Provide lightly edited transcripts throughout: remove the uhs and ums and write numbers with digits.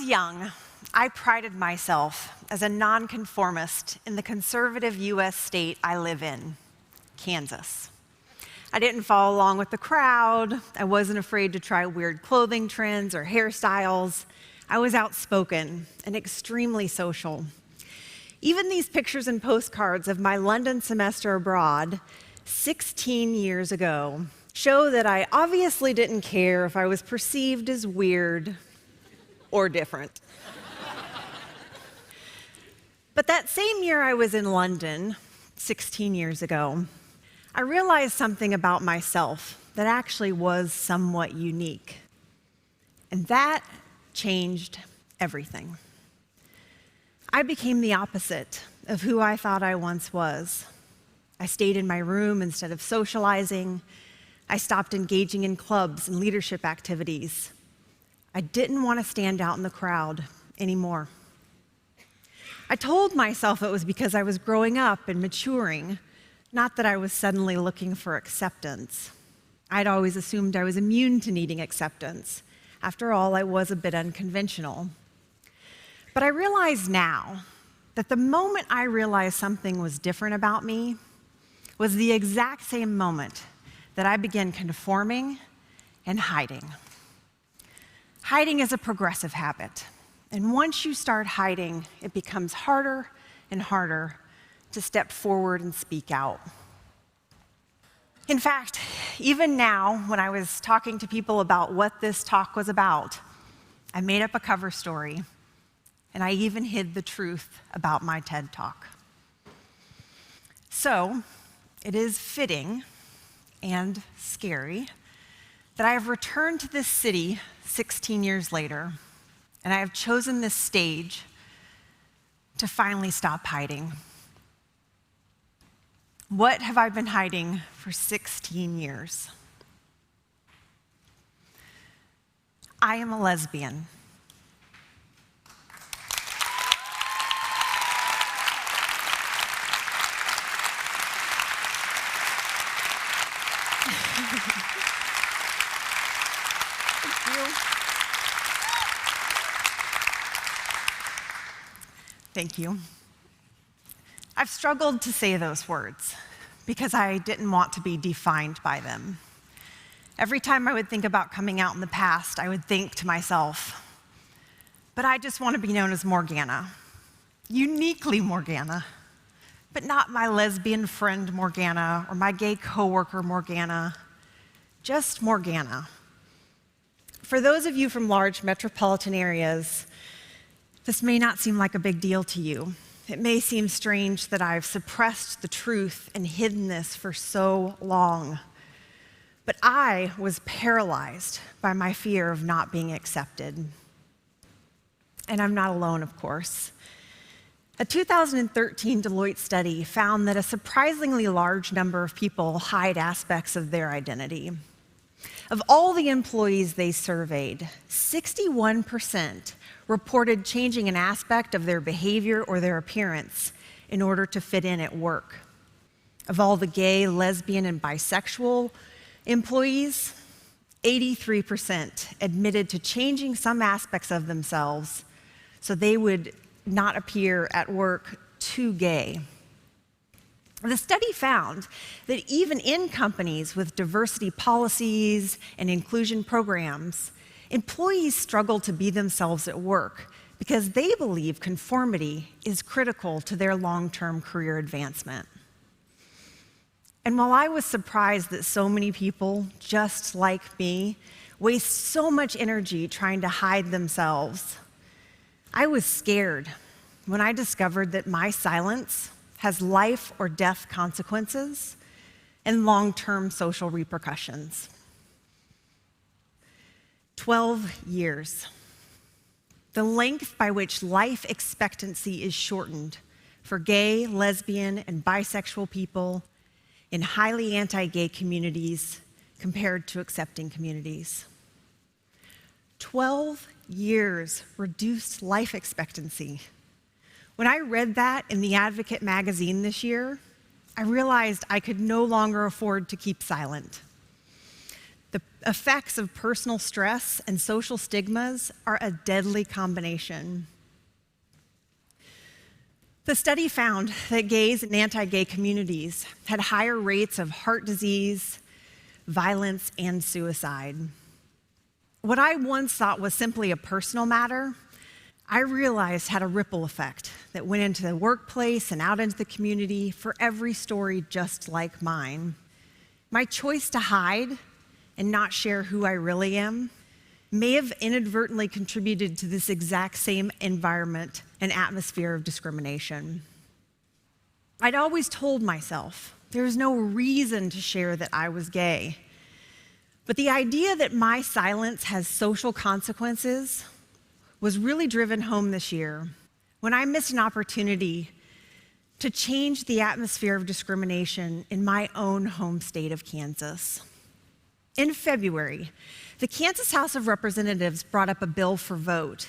young, I prided myself as a nonconformist in the conservative U.S. state I live in, Kansas. I didn't follow along with the crowd. I wasn't afraid to try weird clothing trends or hairstyles. I was outspoken and extremely social. Even these pictures and postcards of my London semester abroad 16 years ago show that I obviously didn't care if I was perceived as weird or different. But that same year I was in London, 16 years ago, I realized something about myself that actually was somewhat unique. And that changed everything. I became the opposite of who I thought I once was. I stayed in my room instead of socializing. I stopped engaging in clubs and leadership activities. I didn't want to stand out in the crowd anymore. I told myself it was because I was growing up and maturing, not that I was suddenly looking for acceptance. I'd always assumed I was immune to needing acceptance. After all, I was a bit unconventional. But I realize now that the moment I realized something was different about me was the exact same moment that I began conforming and hiding. Hiding is a progressive habit. And once you start hiding, it becomes harder and harder to step forward and speak out. In fact, even now, when I was talking to people about what this talk was about, I made up a cover story, and I even hid the truth about my TED Talk. So, it is fitting and scary that I have returned to this city 16 years later, and I have chosen this stage to finally stop hiding. What have I been hiding for 16 years? I am a lesbian. Thank you. I've struggled to say those words because I didn't want to be defined by them. Every time I would think about coming out in the past, I would think to myself, but I just want to be known as Morgana, uniquely Morgana, but not my lesbian friend Morgana or my gay coworker Morgana, just Morgana. For those of you from large metropolitan areas, this may not seem like a big deal to you. It may seem strange that I've suppressed the truth and hidden this for so long. But I was paralyzed by my fear of not being accepted. And I'm not alone, of course. A 2013 Deloitte study found that a surprisingly large number of people hide aspects of their identity. Of all the employees they surveyed, 61% reported changing an aspect of their behavior or their appearance in order to fit in at work. Of all the gay, lesbian, and bisexual employees, 83% admitted to changing some aspects of themselves so they would not appear at work too gay. The study found that even in companies with diversity policies and inclusion programs, employees struggle to be themselves at work because they believe conformity is critical to their long-term career advancement. And while I was surprised that so many people, just like me, waste so much energy trying to hide themselves, I was scared when I discovered that my silence has life or death consequences and long-term social repercussions. 12 years. The length by which life expectancy is shortened for gay, lesbian, and bisexual people in highly anti-gay communities compared to accepting communities. 12 years reduced life expectancy. When I read that in The Advocate magazine this year, I realized I could no longer afford to keep silent. The effects of personal stress and social stigmas are a deadly combination. The study found that gays and anti-gay communities had higher rates of heart disease, violence, and suicide. What I once thought was simply a personal matter, I realized had a ripple effect that went into the workplace and out into the community for every story just like mine. My choice to hide and not share who I really am may have inadvertently contributed to this exact same environment and atmosphere of discrimination. I'd always told myself there's no reason to share that I was gay. But the idea that my silence has social consequences was really driven home this year when I missed an opportunity to change the atmosphere of discrimination in my own home state of Kansas. In February, the Kansas House of Representatives brought up a bill for vote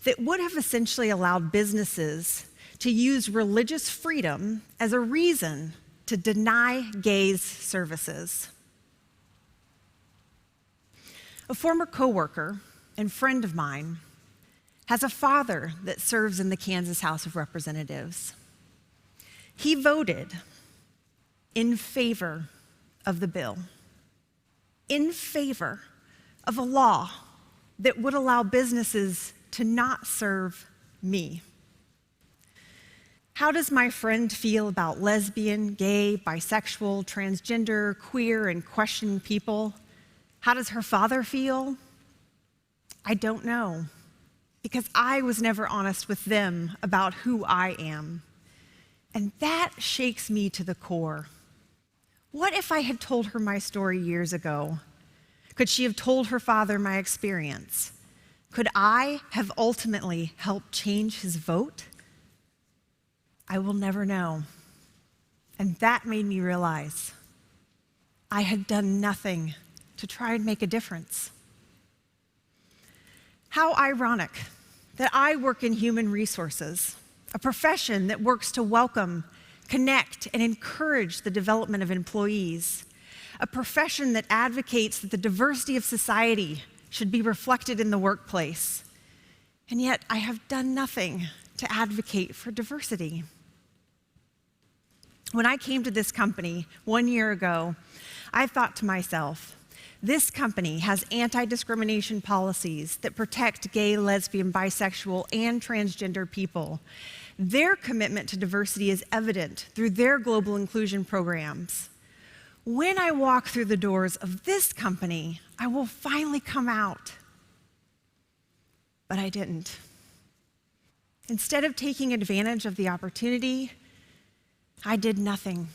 that would have essentially allowed businesses to use religious freedom as a reason to deny gays services. A former coworker and friend of mine has a father that serves in the Kansas House of Representatives. He voted in favor of the bill, in favor of a law that would allow businesses to not serve me. How does my friend feel about lesbian, gay, bisexual, transgender, queer, and questioning people? How does her father feel? I don't know, because I was never honest with them about who I am. And that shakes me to the core. What if I had told her my story years ago? Could she have told her father my experience? Could I have ultimately helped change his vote? I will never know. And that made me realize I had done nothing to try and make a difference. How ironic that I work in human resources, a profession that works to welcome, connect, and encourage the development of employees, a profession that advocates that the diversity of society should be reflected in the workplace. And yet I have done nothing to advocate for diversity. When I came to this company 1 year ago, I thought to myself, this company has anti-discrimination policies that protect gay, lesbian, bisexual, and transgender people. Their commitment to diversity is evident through their global inclusion programs. When I walk through the doors of this company, I will finally come out. But I didn't. Instead of taking advantage of the opportunity, I did nothing.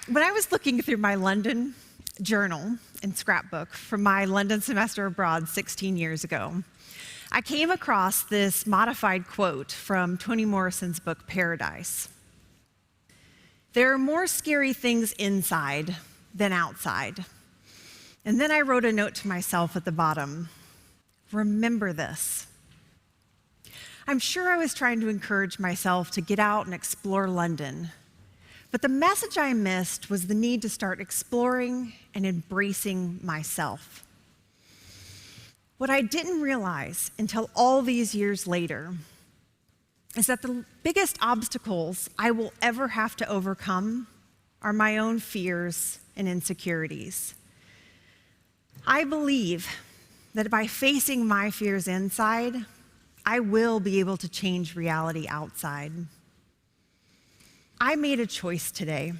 When I was looking through my London journal and scrapbook from my London semester abroad 16 years ago, I came across this modified quote from Toni Morrison's book, Paradise. There are more scary things inside than outside. And then I wrote a note to myself at the bottom, remember this. I'm sure I was trying to encourage myself to get out and explore London, but the message I missed was the need to start exploring and embracing myself. What I didn't realize until all these years later is that the biggest obstacles I will ever have to overcome are my own fears and insecurities. I believe that by facing my fears inside, I will be able to change reality outside. I made a choice today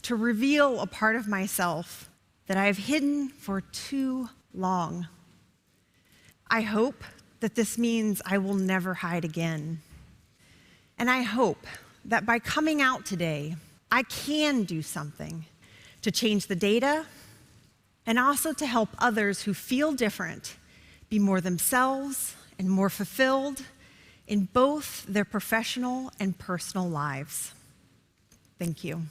to reveal a part of myself that I have hidden for too long. I hope that this means I will never hide again. And I hope that by coming out today, I can do something to change the data and also to help others who feel different be more themselves and more fulfilled in both their professional and personal lives. Thank you.